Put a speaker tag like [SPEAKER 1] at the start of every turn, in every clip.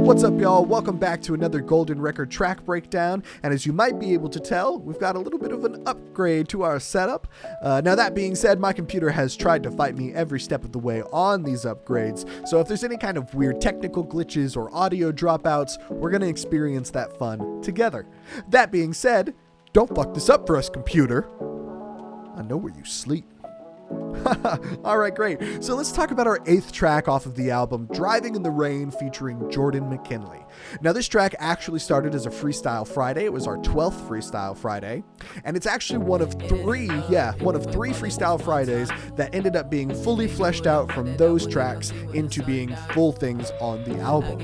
[SPEAKER 1] What's up, y'all? Welcome back to another Golden Record track breakdown. And as you might be able to tell, we've got a little bit of an upgrade to our setup. Now, that being said, my computer has tried to fight me every step of the way on these upgrades. So if there's any kind of weird technical glitches or audio dropouts, we're going to experience that fun together. That being said, don't fuck this up for us, computer. I know where you sleep. All right, great. So let's talk about our 8th track off of the album, Driving in the Rain, featuring Jordon Mckinnley. Now, this track actually started as a Freestyle Friday. It was our 12th Freestyle Friday, and it's actually one of three Freestyle Fridays that ended up being fully fleshed out from those tracks into being full things on the album.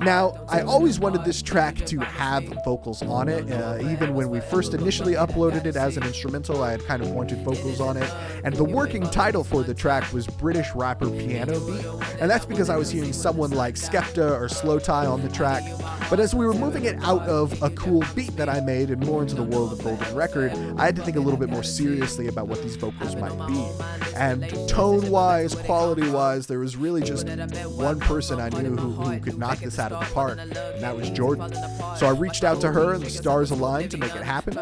[SPEAKER 1] Now, I always wanted this track to have vocals on it. Even when we first initially uploaded it as an instrumental, I had kind of wanted vocals on it, and the working title for the track was British Rapper Piano Beat, and that's because I was hearing someone like Skepta or Slow Tie on the track. But as we were moving it out of a cool beat that I made and more into the world of Golden Record, I had to think a little bit more seriously about what these vocals might be. And tone-wise, quality-wise, there was really just one person I knew who could knock this out of the park, and that was Jordon. So I reached out to her, and the stars aligned to make it happen.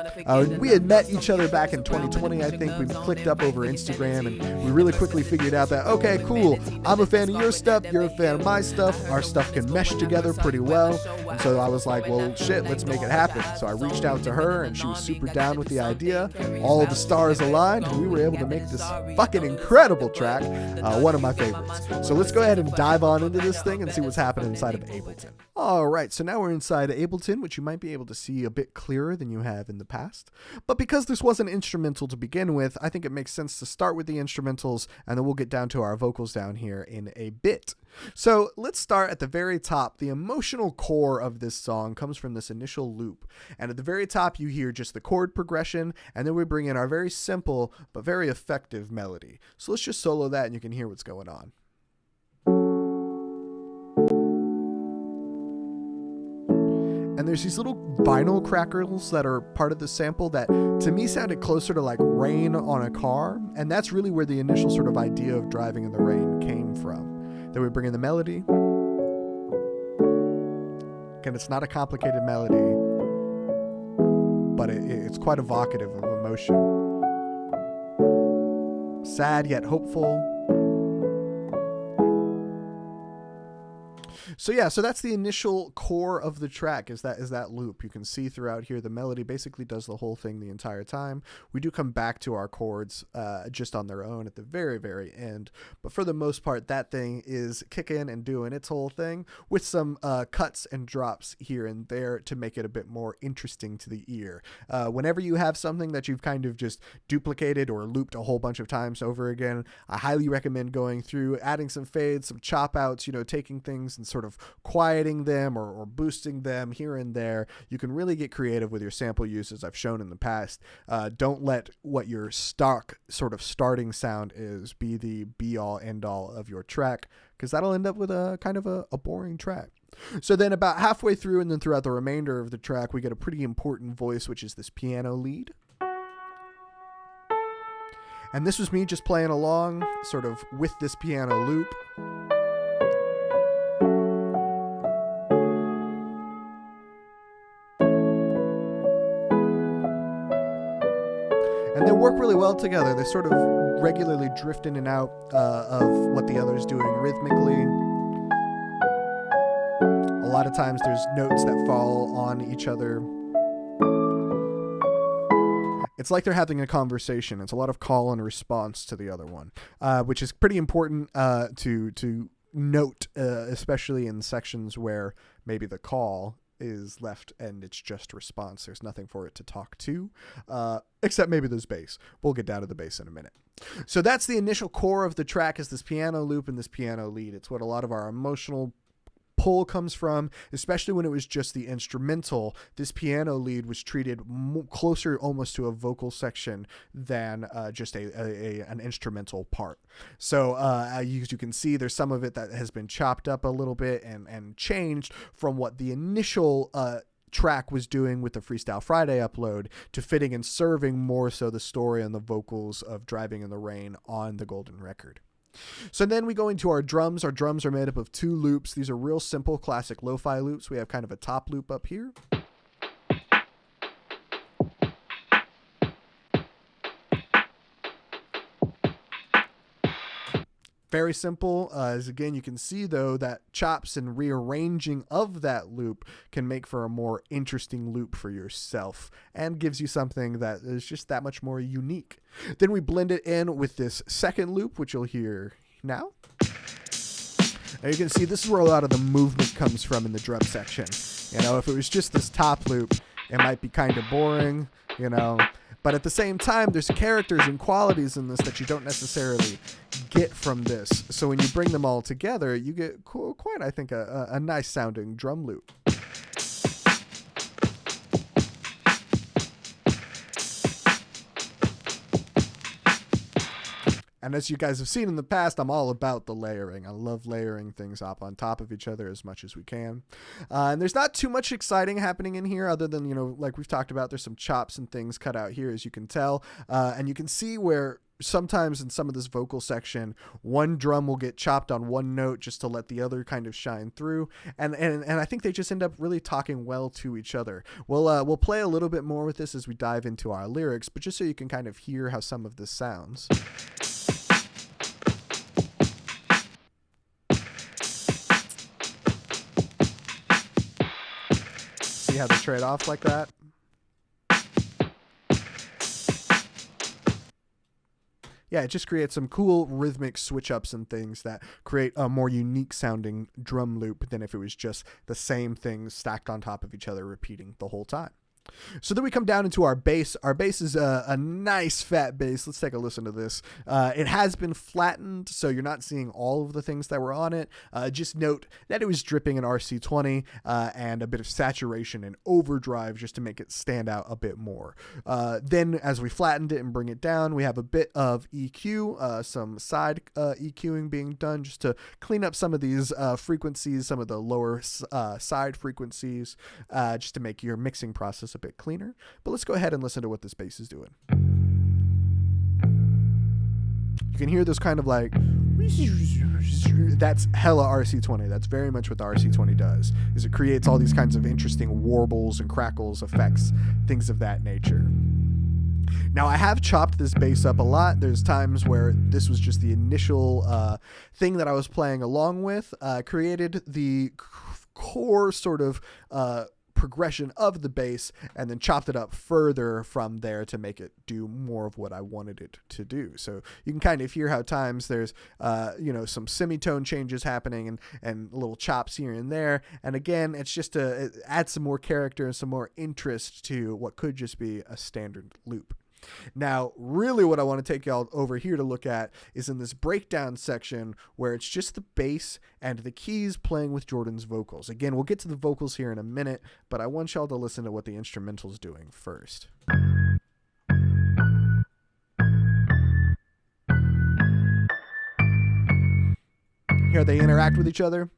[SPEAKER 1] We had met each other back in 2020, I think. We clicked up over Instagram, and we really quickly figured out that, okay, cool, I'm a fan of your stuff, you're a fan of my stuff, our stuff can mesh together pretty well. And so I was like, well, shit, let's make it happen. So I reached out to her, and she was super down with the idea. All the stars aligned, and we were able to make this fucking incredible track, one of my favorites. So let's go ahead and dive on into this thing and see what's happening inside of Ableton. All right, so now we're inside Ableton, which you might be able to see a bit clearer than you have in the past. But because this was an instrumental to begin with, I think it makes sense to start with the instrumentals, and then we'll get down to our vocals down here in a bit. So let's start at the very top. The emotional core of this song comes from this initial loop. And at the very top, you hear just the chord progression, and then we bring in our very simple but very effective melody. So let's just solo that, and you can hear what's going on. And there's these little vinyl crackles that are part of the sample that to me sounded closer to like rain on a car. And that's really where the initial sort of idea of driving in the rain came from. Then we bring in the melody. Again, it's not a complicated melody, but it's quite evocative of emotion. Sad yet hopeful. So yeah, so that's the initial core of the track, is that loop. You can see throughout here the melody basically does the whole thing the entire time. We do come back to our chords just on their own at the very, very end. But for the most part, that thing is kicking and doing its whole thing with some cuts and drops here and there to make it a bit more interesting to the ear. Whenever you have something that you've kind of just duplicated or looped a whole bunch of times over again, I highly recommend going through, adding some fades, some chop outs, taking things and sort of quieting them or boosting them here and there. You can really get creative with your sample use, as I've shown in the past. Don't let what your stock sort of starting sound is be the be-all end-all of your track, because that'll end up with a kind of a boring track. So then about halfway through and then throughout the remainder of the track, we get a pretty important voice, which is this piano lead. And this was me just playing along sort of with this piano loop. And they work really well together. They sort of regularly drift in and out of what the other's doing rhythmically. A lot of times there's notes that fall on each other. It's like they're having a conversation. It's a lot of call and response to the other one, which is pretty important to note, especially in sections where maybe the call is left and it's just response. There's nothing for it to talk to, except maybe there's bass. We'll get down to the bass in a minute. So that's the initial core of the track, is this piano loop and this piano lead. It's what a lot of our emotional pull comes from, especially when it was just the instrumental. This piano lead was treated closer almost to a vocal section than just an instrumental part. So as you can see, there's some of it that has been chopped up a little bit and changed from what the initial track was doing with the Freestyle Friday upload to fitting and serving more so the story and the vocals of Driving in the Rain on the Golden Record. So then we go into our drums. Our drums are made up of 2 loops. These are real simple classic lo-fi loops. We have kind of a top loop up here. Very simple. As again, you can see though that chops and rearranging of that loop can make for a more interesting loop for yourself and gives you something that is just that much more unique. Then we blend it in with this second loop, which you'll hear now. And you can see this is where a lot of the movement comes from in the drum section. You know, if it was just this top loop, it might be kind of boring, you know. But at the same time, there's characters and qualities in this that you don't necessarily get from this. So when you bring them all together, you get quite, I think, a nice sounding drum loop. And as you guys have seen in the past, I'm all about the layering. I love layering things up on top of each other as much as we can. And there's not too much exciting happening in here other than, you know, like we've talked about, there's some chops and things cut out here, as you can tell. And you can see where sometimes in some of this vocal section, one drum will get chopped on one note just to let the other kind of shine through. And I think they just end up really talking well to each other. We'll play a little bit more with this as we dive into our lyrics, but just so you can kind of hear how some of this sounds. See how they trade off like that? Yeah, it just creates some cool rhythmic switch ups and things that create a more unique sounding drum loop than if it was just the same things stacked on top of each other repeating the whole time. So then we come down into our bass. Our bass is a nice fat bass. Let's take a listen to this. It has been flattened, so you're not seeing all of the things that were on it. Just note that it was dripping an RC20 and a bit of saturation and overdrive just to make it stand out a bit more. Then as we flattened it and bring it down, we have a bit of EQ, some side EQing being done just to clean up some of these frequencies, some of the lower side frequencies, just to make your mixing process a bit cleaner. But let's go ahead and listen to what this bass is doing. You can hear this kind of like, that's hella RC20. That's very much what the RC20 does, is it creates all these kinds of interesting warbles and crackles, effects, things of that nature. Now, I have chopped this bass up a lot. There's times where this was just the initial thing that I was playing along with, created the core sort of progression of the bass and then chopped it up further from there to make it do more of what I wanted it to do. So you can kind of hear how times there's some semitone changes happening and little chops here and there. And again, it's just to add some more character and some more interest to what could just be a standard loop. Now, really what I want to take y'all over here to look at is in this breakdown section where it's just the bass and the keys playing with Jordon's vocals. Again, we'll get to the vocals here in a minute, but I want y'all to listen to what the instrumental's doing first. Here they interact with each other.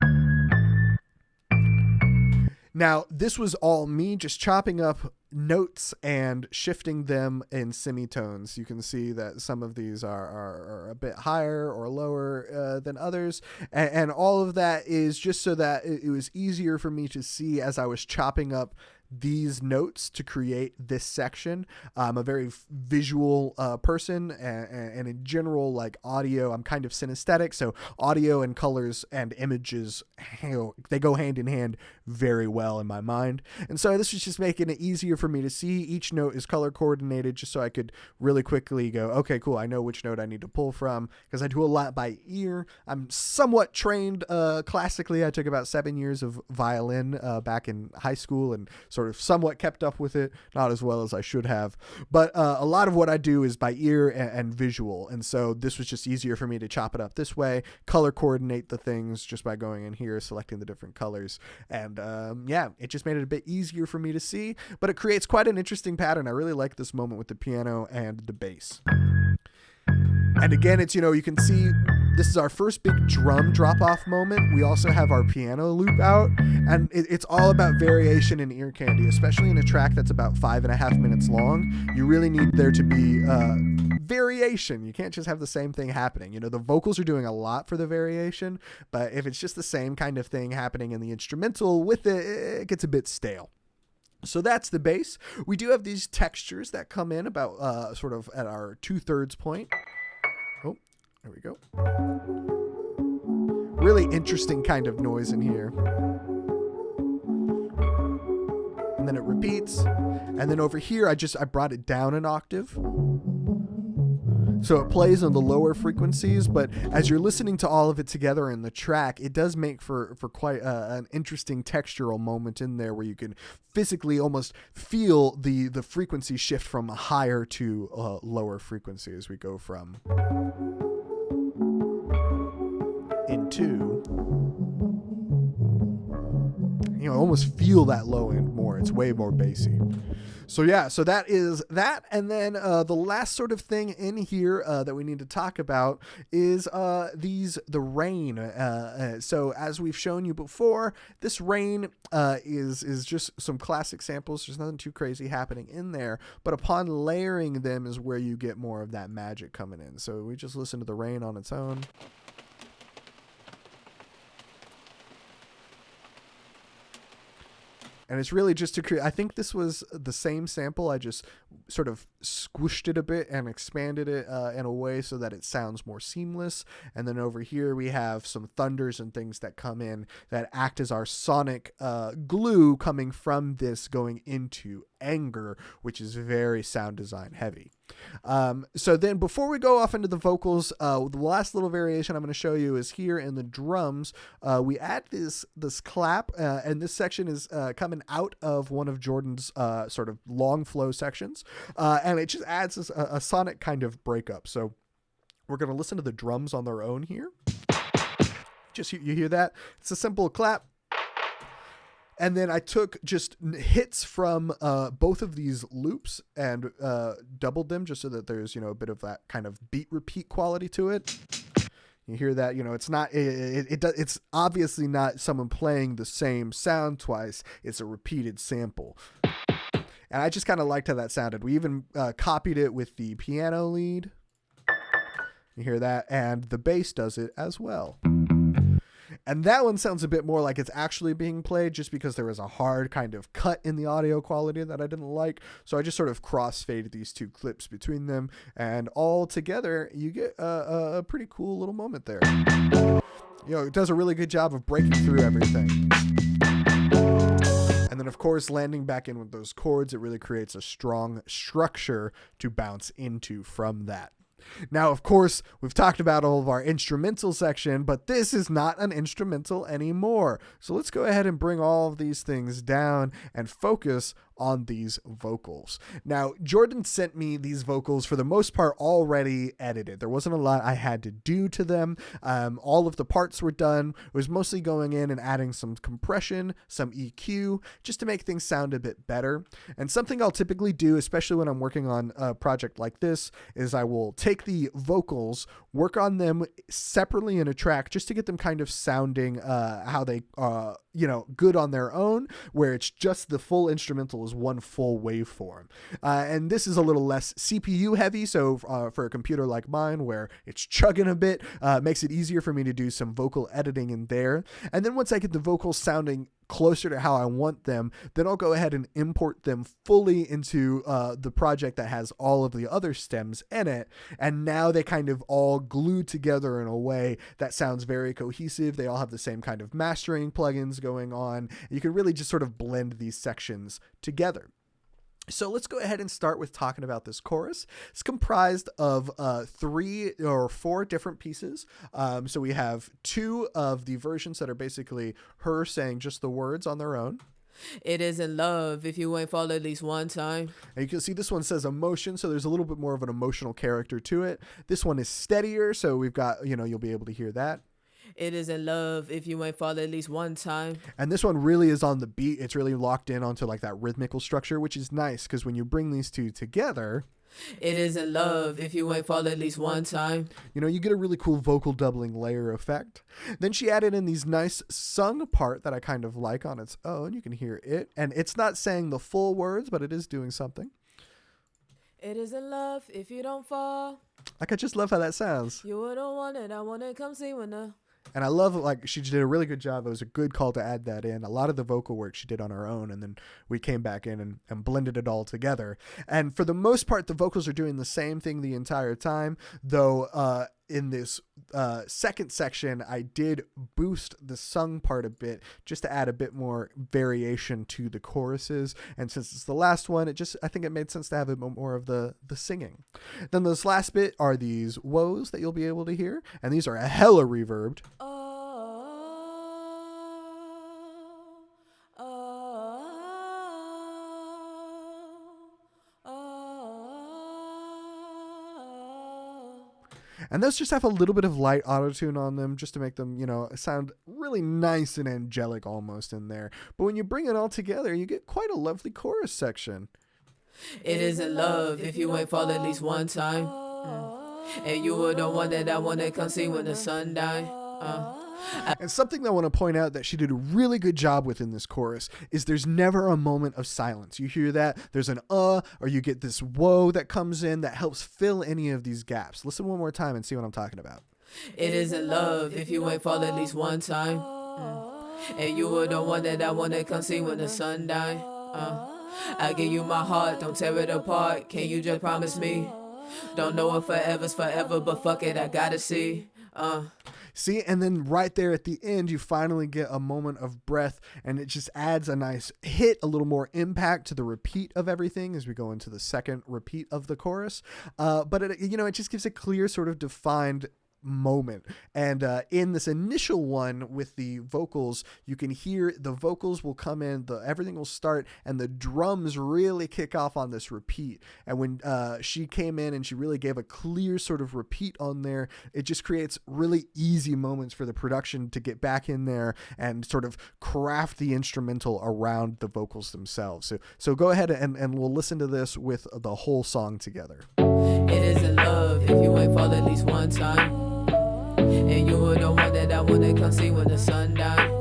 [SPEAKER 1] Now, this was all me just chopping up notes and shifting them in semitones. You can see that some of these are a bit higher or lower than others. And all of that is just so that it was easier for me to see as I was chopping up these notes to create this section. I'm a very visual person, and in general, like audio, I'm kind of synesthetic. So audio and colors and images, they go hand in hand very well in my mind. And so this was just making it easier for me to see. Each note is color coordinated just so I could really quickly go, okay, cool, I know which note I need to pull from, because I do a lot by ear. I'm somewhat trained classically. I took about 7 years of violin back in high school and sort of somewhat kept up with it, not as well as I should have, but a lot of what I do is by ear and visual, and so this was just easier for me to chop it up this way, color coordinate the things just by going in here, selecting the different colors, and it just made it a bit easier for me to see, but it creates quite an interesting pattern. I really like this moment with the piano and the bass. And again, it's, you can see this is our first big drum drop-off moment. We also have our piano loop out, and it's all about variation and ear candy, especially in a track that's about 5.5 minutes long. You really need there to be variation. You can't just have the same thing happening. You know, the vocals are doing a lot for the variation, but if it's just the same kind of thing happening in the instrumental with it, it gets a bit stale. So that's the bass. We do have these textures that come in about sort of at our 2/3 point. Oh, there we go. Really interesting kind of noise in here. And then it repeats. And then over here, I brought it down an octave. So it plays on the lower frequencies, but as you're listening to all of it together in the track, it does make for quite an interesting textural moment in there where you can physically almost feel the frequency shift from higher to lower frequency as we go from into, you know, almost feel that low end more. It's way more bassy. So yeah, so that is that. And then the last sort of thing in here that we need to talk about is the rain. So as we've shown you before, this rain is just some classic samples. There's nothing too crazy happening in there, but upon layering them is where you get more of that magic coming in. So we just listen to the rain on its own. And it's really just to create, I think this was the same sample. I just sort of squished it a bit and expanded it in a way so that it sounds more seamless. And then over here we have some thunders and things that come in that act as our sonic glue coming from this going into anger, which is very sound design heavy. So then before we go off into the vocals, the last little variation I'm going to show you is here in the drums. We add this clap, and this section is coming out of one of Jordon's sort of long flow sections, and it just adds a sonic kind of breakup. So we're going to listen to the drums on their own here. Just you hear that? It's a simple clap. And then I took just hits from both of these loops and doubled them just so that there's, you know, a bit of that kind of beat repeat quality to it. You hear that, you know, it's not, it's obviously not someone playing the same sound twice. It's a repeated sample. And I just kind of liked how that sounded. We even copied it with the piano lead. You hear that? And the bass does it as well. And that one sounds a bit more like it's actually being played just because there was a hard kind of cut in the audio quality that I didn't like. So I just sort of crossfaded these two clips between them, and all together you get a pretty cool little moment there. You know, it does a really good job of breaking through everything. And then, of course, landing back in with those chords, it really creates a strong structure to bounce into from that. Now, of course, we've talked about all of our instrumental section, but this is not an instrumental anymore. So let's go ahead and bring all of these things down and focus on these vocals. Now, Jordon sent me these vocals for the most part already edited. There wasn't a lot I had to do to them. All of the parts were done. It was mostly going in and adding some compression, some EQ, just to make things sound a bit better. And something I'll typically do, especially when I'm working on a project like this, is I will take the vocals, work on them separately in a track just to get them kind of sounding how they good on their own, where it's just the full instrumental is one full waveform. And this is a little less CPU heavy, so for a computer like mine where it's chugging a bit, makes it easier for me to do some vocal editing in there. And then once I get the vocals sounding closer to how I want them, then I'll go ahead and import them fully into the project that has all of the other stems in it. And now they kind of all glue together in a way that sounds very cohesive. They all have the same kind of mastering plugins going on. You can really just sort of blend these sections together. So let's go ahead and start with talking about this chorus. It's comprised of 3 or 4 different pieces. So we have 2 of the versions that are basically her saying just the words on their own.
[SPEAKER 2] It isn't love if you ain't fall at least one time.
[SPEAKER 1] And you can see this one says emotion, so there's a little bit more of an emotional character to it. This one is steadier, so we've got, you'll be able to hear that.
[SPEAKER 2] It isn't love if you ain't fall at least one time.
[SPEAKER 1] And this one really is on the beat. It's really locked in onto like that rhythmical structure, which is nice because when you bring these two together,
[SPEAKER 2] it isn't love if you ain't fall at least one time.
[SPEAKER 1] You get a really cool vocal doubling layer effect. Then she added in these nice sung part that I kind of like on its own. You can hear it. And it's not saying the full words, but it is doing something.
[SPEAKER 2] It isn't love if you don't fall.
[SPEAKER 1] Like, I just love how that sounds.
[SPEAKER 2] You were the one that I want to come see when the...
[SPEAKER 1] And I love, like, she did a really good job. It was a good call to add that in. A lot of the vocal work she did on her own, and then we came back in and blended it all together. And for the most part, the vocals are doing the same thing the entire time, though in this second section, I did boost the sung part a bit just to add a bit more variation to the choruses. And since it's the last one, I think it made sense to have a bit more of the singing. Then this last bit are these woes that you'll be able to hear, and these are hella reverbed. And those just have a little bit of light auto-tune on them just to make them, sound really nice and angelic almost in there. But when you bring it all together, you get quite a lovely chorus section.
[SPEAKER 2] It isn't love if you ain't fall at least one time. And you were the one that I want to come see when the sun died.
[SPEAKER 1] And something that I want to point out that she did a really good job with in this chorus is there's never a moment of silence. You hear that, there's an or you get this whoa that comes in that helps fill any of these gaps. Listen one more time and see what I'm talking about.
[SPEAKER 2] It isn't love if you ain't fall at least one time. And you were the one that I want to come see when the sun died. I give you my heart, don't tear it apart. Can you just promise me? Don't know if forever's forever, but fuck it, I gotta see.
[SPEAKER 1] See, and then right there at the end, you finally get a moment of breath, and it just adds a nice hit, a little more impact to the repeat of everything as we go into the second repeat of the chorus. But it just gives a clear sort of defined moment. And in this initial one with the vocals, you can hear the vocals will come in, everything will start, and the drums really kick off on this repeat. And when she came in and she really gave a clear sort of repeat on there, it just creates really easy moments for the production to get back in there and sort of craft the instrumental around the vocals themselves. So go ahead and we'll listen to this with the whole song together.
[SPEAKER 2] It isn't love if you ain't fall at least one time. And you were the one that I want to come see when the sun died.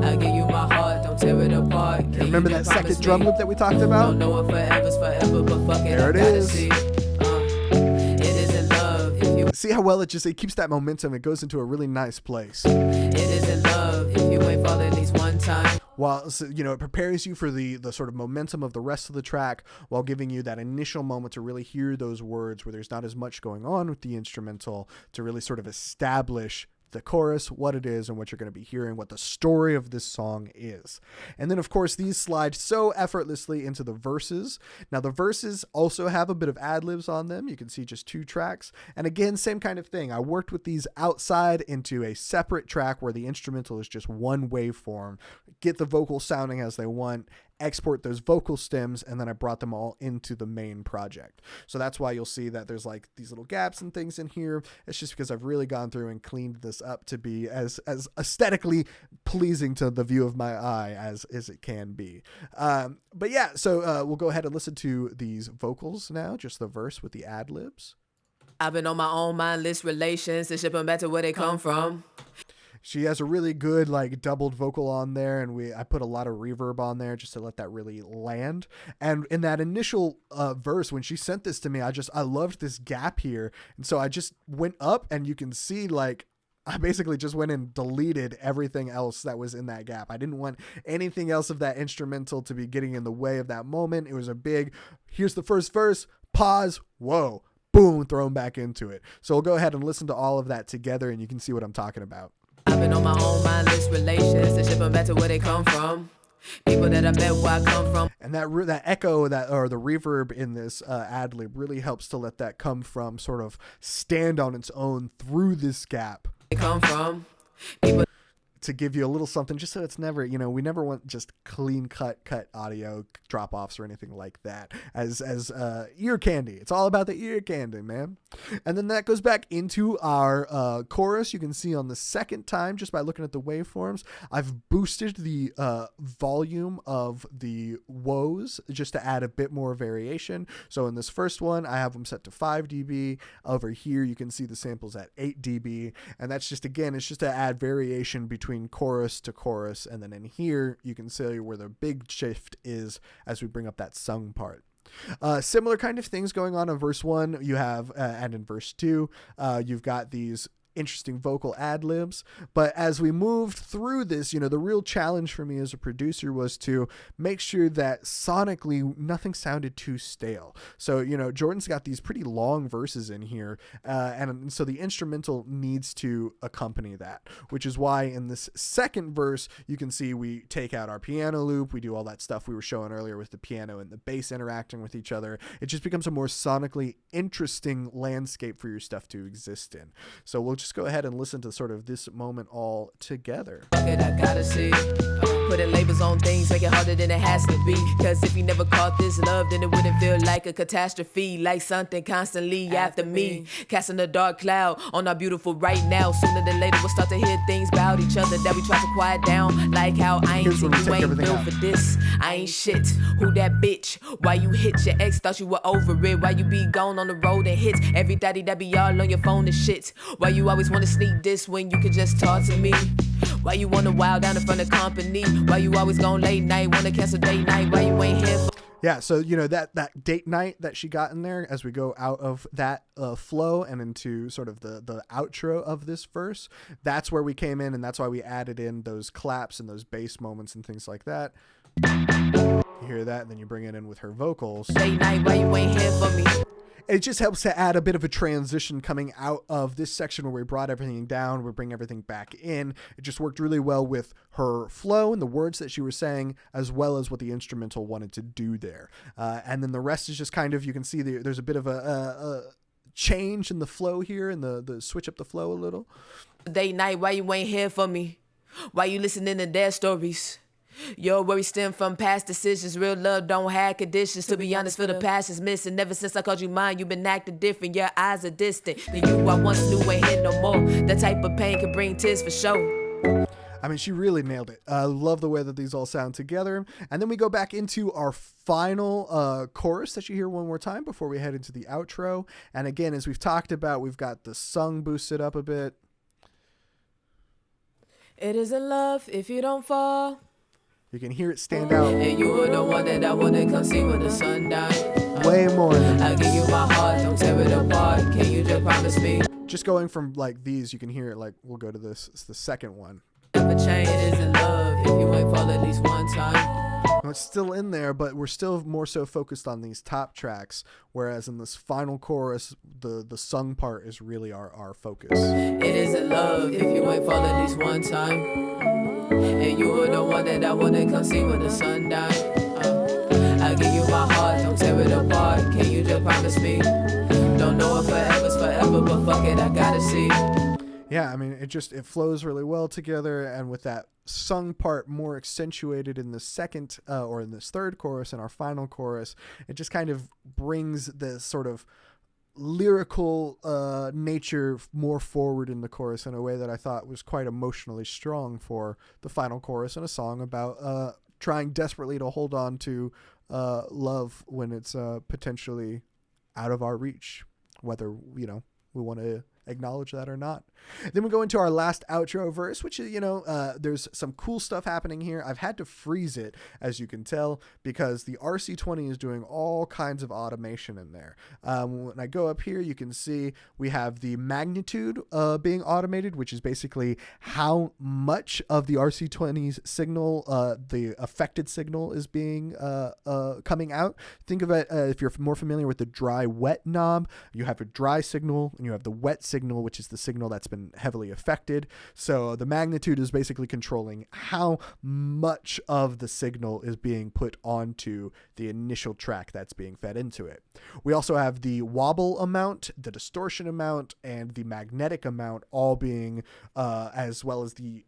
[SPEAKER 2] I give you my heart, don't tear it apart. Can
[SPEAKER 1] remember that second drum loop that we talked about?
[SPEAKER 2] Don't know if forever's forever, but fuck it,
[SPEAKER 1] there it is.
[SPEAKER 2] See. It isn't love if you...
[SPEAKER 1] See how well it keeps that momentum. It goes into a really nice place.
[SPEAKER 2] It isn't love if you ain't fall at least one time.
[SPEAKER 1] While it prepares you for the sort of momentum of the rest of the track, while giving you that initial moment to really hear those words where there's not as much going on with the instrumental, to really sort of establish the chorus, what it is, and what you're going to be hearing, what the story of this song is. And then, of course, these slide so effortlessly into the verses. Now, the verses also have a bit of ad-libs on them. You can see just 2 tracks. And again, same kind of thing. I worked with these outside into a separate track where the instrumental is just one waveform. Get the vocals sounding as they want, export those vocal stems, and then I brought them all into the main project. So that's why you'll see that there's like these little gaps and things in here. It's just because I've really gone through and cleaned this up to be as aesthetically pleasing to the view of my eye as it can be. But yeah, so we'll go ahead and listen to these vocals now, just the verse with the ad-libs.
[SPEAKER 2] I've been on my own mindless relations to ship them back to where they come from.
[SPEAKER 1] She has a really good doubled vocal on there, and I put a lot of reverb on there just to let that really land. And in that initial verse, when she sent this to me, I loved this gap here, and so I just went up, and you can see I basically just went and deleted everything else that was in that gap. I didn't want anything else of that instrumental to be getting in the way of that moment. It was a big, here's the first verse, pause, whoa, boom, thrown back into it. So we'll go ahead and listen to all of that together, and you can see what I'm talking about.
[SPEAKER 2] I've been on my own mindless relations to ship them back to where they come from. People that I met where I come from.
[SPEAKER 1] And that echo or the reverb in this ad-lib really helps to let that come from, sort of stand on its own through this gap.
[SPEAKER 2] They come from people
[SPEAKER 1] to give you a little something, just so it's never, we never want just clean cut audio drop offs or anything like that as ear candy. It's all about the ear candy, man. And then that goes back into our chorus. You can see on the second time, just by looking at the waveforms, I've boosted the volume of the woes just to add a bit more variation. So in this first one, I have them set to 5 dB. Over here, you can see the samples at 8 dB. And that's just, again, it's just to add variation between chorus to chorus. And then in here, you can see where the big shift is as we bring up that sung part. Similar kind of things going on in verse 1. You have, and in verse 2, you've got these interesting vocal ad libs. But as we moved through this, the real challenge for me as a producer was to make sure that sonically nothing sounded too stale. So, Jordan's got these pretty long verses in here, and so the instrumental needs to accompany that, which is why in this second verse, you can see we take out our piano loop, we do all that stuff we were showing earlier with the piano and the bass interacting with each other. It just becomes a more sonically interesting landscape for your stuff to exist in. So we'll just go ahead and listen to sort of this moment all together.
[SPEAKER 2] I gotta see. Putting labels on things make it harder than it has to be. Cause if you never caught this love, then it wouldn't feel like a catastrophe. Like something constantly after me. Casting a dark cloud on our beautiful right now. Sooner than later we'll start to hear things about each other that we try to quiet down. Like how I ain't think you ain't built for this. I ain't shit. Who that bitch? Why you hit your ex? Thought you were over it. Why you be gone on the road and hit everybody that be all on your phone and shit? Why you always wanna sneak this when you could just talk to me? Why you wanna wild down in front of company? Why you always gone late night? Wanna cancel date night? Why you ain't here for...
[SPEAKER 1] Yeah, so that date night that she got in there, as we go out of that flow and into sort of the outro of this verse, that's where we came in, and that's why we added in those claps and those bass moments and things like that. You hear that, and then you bring it in with her vocals.
[SPEAKER 2] Date night, why you ain't here for me?
[SPEAKER 1] It just helps to add a bit of a transition coming out of this section where we brought everything down, we bring everything back in. It just worked really well with her flow and the words that she was saying, as well as what the instrumental wanted to do there. And then the rest is just kind of, you can see there's a bit of a change in the flow here, and the switch up the flow a little.
[SPEAKER 2] Date night, why you ain't here for me? Why you listening to their stories? Your worries stem from past decisions. Real love don't have conditions. To be honest, feel the past is missing. Ever since I called you mine, you've been acting different. Your eyes are distant. The you I once knew ain't here no more. That type of pain can bring tears for sure.
[SPEAKER 1] I mean, she really nailed it. I love the way that these all sound together. And then we go back into our final chorus that you hear one more time before we head into the outro. And again, as we've talked about, we've got the sung boosted up a bit.
[SPEAKER 2] It isn't love if you don't fall.
[SPEAKER 1] You can hear it stand out.
[SPEAKER 2] And you were the one that I wanna come see when the sun died.
[SPEAKER 1] Way more than
[SPEAKER 2] I give you my heart, don't tear it apart. Can you just promise me?
[SPEAKER 1] Just going from like these, you can hear it like, we'll go to this. It's the second one.
[SPEAKER 2] Never change, it isn't love if you ain't fall at least one time.
[SPEAKER 1] It's still in there, but we're still more so focused on these top tracks, whereas in this final chorus, the sung part is really our focus.
[SPEAKER 2] It isn't love if you ain't fall at least one time. And you were the one that I wanna come see when the sun died. I give you my heart, don't tear it apart. Can you just promise me? Don't know if forever's forever, but fuck it, I gotta see.
[SPEAKER 1] Yeah, I mean, it flows really well together, and with that sung part more accentuated in the second or in this third chorus and our final chorus, it just kind of brings this sort of lyrical nature more forward in the chorus in a way that I thought was quite emotionally strong for the final chorus in a song about trying desperately to hold on to love when it's potentially out of our reach, whether we want to acknowledge that or not. Then we go into our last outro verse, which is, there's some cool stuff happening here. I've had to freeze it, as you can tell, because the RC20 is doing all kinds of automation in there. When I go up here, you can see we have the magnitude being automated, which is basically how much of the RC20's signal, the affected signal, is being coming out. Think of it, if you're more familiar with the dry wet knob, you have a dry signal and you have the wet signal, which is the signal that's been heavily affected. So the magnitude is basically controlling how much of the signal is being put onto the initial track that's being fed into it. We also have the wobble amount, the distortion amount, and the magnetic amount all being, as well as the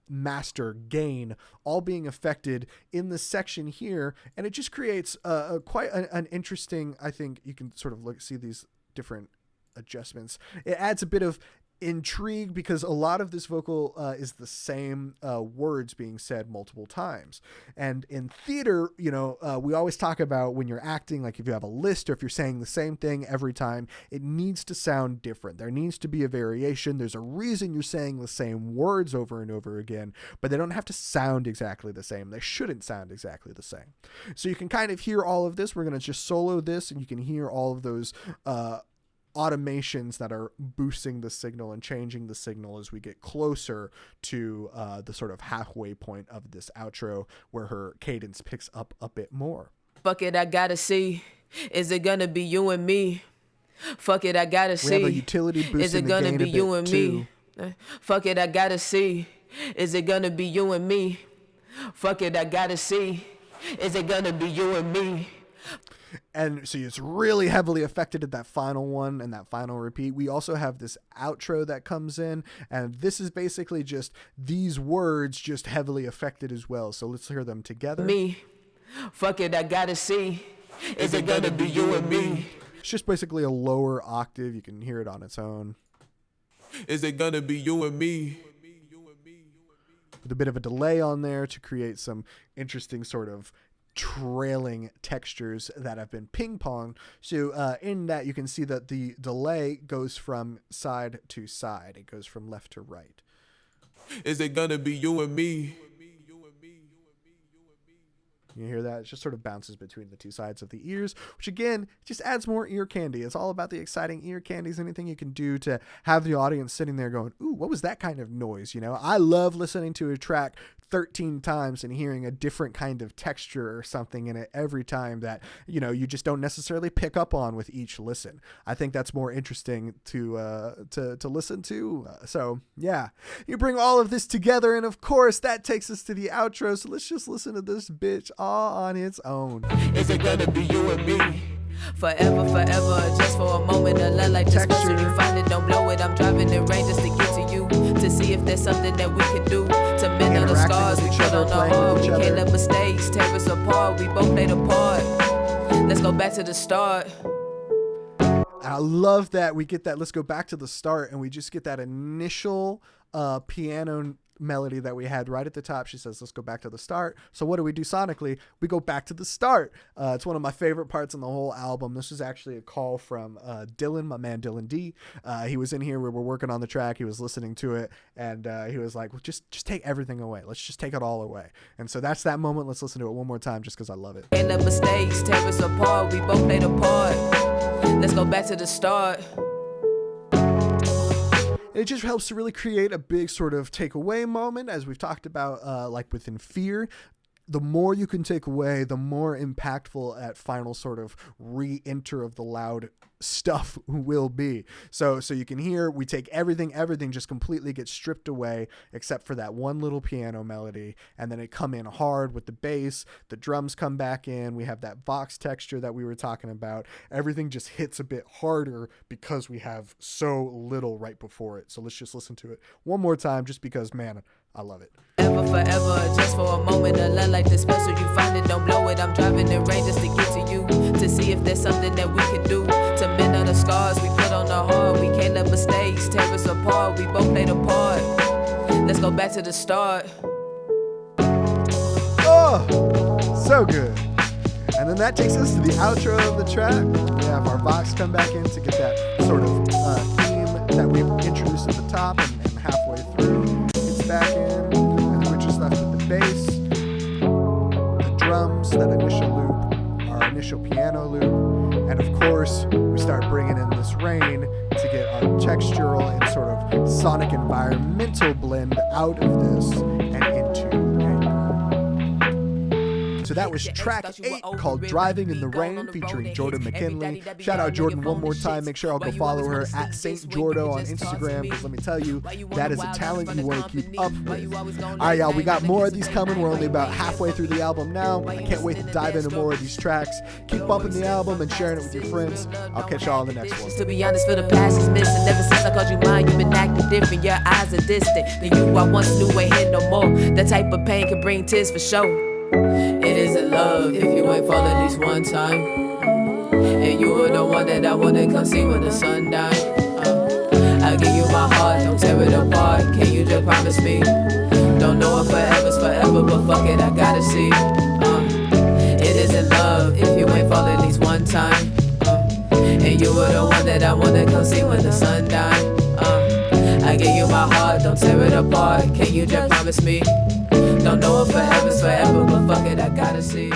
[SPEAKER 1] master gain, all being affected in this section here. And it just creates quite an interesting, I think you can sort of see these different adjustments. It adds a bit of intrigued because a lot of this vocal is the same words being said multiple times. And in theater, you know, we always talk about when you're acting, like if you have a list or if you're saying the same thing every time, it needs to sound different. There needs to be a variation. There's a reason you're saying the same words over and over again, but they don't have to sound exactly the same. They shouldn't sound exactly the same. So you can kind of hear all of this. We're going to just solo this, and you can hear all of those automations that are boosting the signal and changing the signal as we get closer to the sort of halfway point of this outro where her cadence picks up a bit more.
[SPEAKER 2] Fuck it, I gotta see. Is it gonna be you and me? Fuck it, I gotta see.
[SPEAKER 1] We have a utility boosting
[SPEAKER 2] Is it gonna be you and
[SPEAKER 1] too.
[SPEAKER 2] me? Fuck it, I gotta see. Is it gonna be you and me? Fuck it, I gotta see. Is it gonna be you and me?
[SPEAKER 1] And so it's really heavily affected at that final one and that final repeat. We also have this outro that comes in, and this is basically just these words just heavily affected as well. So let's hear them together.
[SPEAKER 2] Me. Fuck it, I gotta see. Is it gonna be you and me?
[SPEAKER 1] It's just basically a lower octave. You can hear it on its own.
[SPEAKER 3] Is it gonna be you and me?
[SPEAKER 1] With a bit of a delay on there to create some interesting sort of trailing textures that have been ping-ponged. So in that you can see that the delay goes from side to side. It goes from left to right.
[SPEAKER 3] Is it gonna be you and me?
[SPEAKER 1] You hear that? It just sort of bounces between the two sides of the ears, which again, just adds more ear candy. It's all about the exciting ear candies. Anything you can do to have the audience sitting there going, ooh, what was that kind of noise? You know, I love listening to a track 13 times and hearing a different kind of texture or something in it every time that, you know, you just don't necessarily pick up on with each listen. I think that's more interesting to listen to. So yeah, you bring all of this together, and of course that takes us to the outro. So let's just listen to this bitch all on its own.
[SPEAKER 2] Is it gonna be you and me? Forever, forever, just for a moment, a love like this.
[SPEAKER 1] Texture.
[SPEAKER 2] So you find it, don't blow it. I'm driving in rain just to get to you, to see if there's something that we can do to mend all the
[SPEAKER 1] Interacting
[SPEAKER 2] scars
[SPEAKER 1] with
[SPEAKER 2] we
[SPEAKER 1] each
[SPEAKER 2] put
[SPEAKER 1] other,
[SPEAKER 2] on the
[SPEAKER 1] playing with
[SPEAKER 2] heart. We
[SPEAKER 1] each
[SPEAKER 2] can't
[SPEAKER 1] other.
[SPEAKER 2] let mistakes tear us apart. We both played a part. Let's go back to the start.
[SPEAKER 1] I love that we get that. Let's go back to the start, and we just get that initial piano melody that we had right at the top. She says, let's go back to the start. So what do we do sonically? We go back to the start. It's one of my favorite parts in the whole album. This is actually a call from Dylan, my man Dylan D. He was in here. We were working on the track. He was listening to it, and he was like, well, just take everything away. Let's just take it all away. And so that's that moment. Let's listen to it one more time just because I love it.
[SPEAKER 2] Can't let mistakes tear us apart. We both played a part. Let's go back to the start.
[SPEAKER 1] It just helps to really create a big sort of takeaway moment, as we've talked about, like within Fear. The more you can take away, the more impactful that final sort of re-enter of the loud stuff will be. So you can hear we take everything just completely gets stripped away except for that one little piano melody, and then it come in hard with the bass, the drums come back in, we have that Vox texture that we were talking about. Everything just hits a bit harder because we have so little right before it. So let's just listen to it one more time just because, man, I love it.
[SPEAKER 2] Ever, forever, just for a moment, a love like this special. You find it, don't blow it. I'm driving in rain just to get to you, to see if there's something that we can do to mend all the scars we put on the heart. We can't let mistakes tear us apart. We both played a part. Let's go back to the start.
[SPEAKER 1] Oh, so good. And then that takes us to the outro of the track. We have our Vox come back in to get that sort of theme that we introduced at the top and halfway through. It's back in, and then we're just left with the bass, the drums, that initial loop, our initial piano loop, and of course, we start bringing in this rain to get our textural and sort of sonic environmental blend out of this and into anger. So that was track 8 called Driving in the Rain featuring Jordon Mckinnley. Shout out Jordan one more time. Make sure I'll go follow her at St. Jordo on Instagram, because let me tell you, that is a talent you want to keep up with. All right, y'all, we got more of these coming. We're only about halfway through the album now. I can't wait to dive into more of these tracks. Keep bumping the album and sharing it with your friends. I'll catch y'all in the next one.
[SPEAKER 2] To be honest, for the past is missing. Ever since I called you mine, you've been acting different. Your eyes are distant. The you I once knew ain't here no more. That type of pain can bring tears for sure. It isn't love if you ain't fall at least one time. And you were the one that I wanna come see when the sun died. I give you my heart, don't tear it apart. Can you just promise me? Don't know if forever's forever, but fuck it, I gotta see. It isn't love if you ain't fall at least one time. And you were the one that I wanna come see when the sun died. I give you my heart, don't tear it apart. Can you just promise me? Don't know if forever's forever, but fuck it, I gotta see.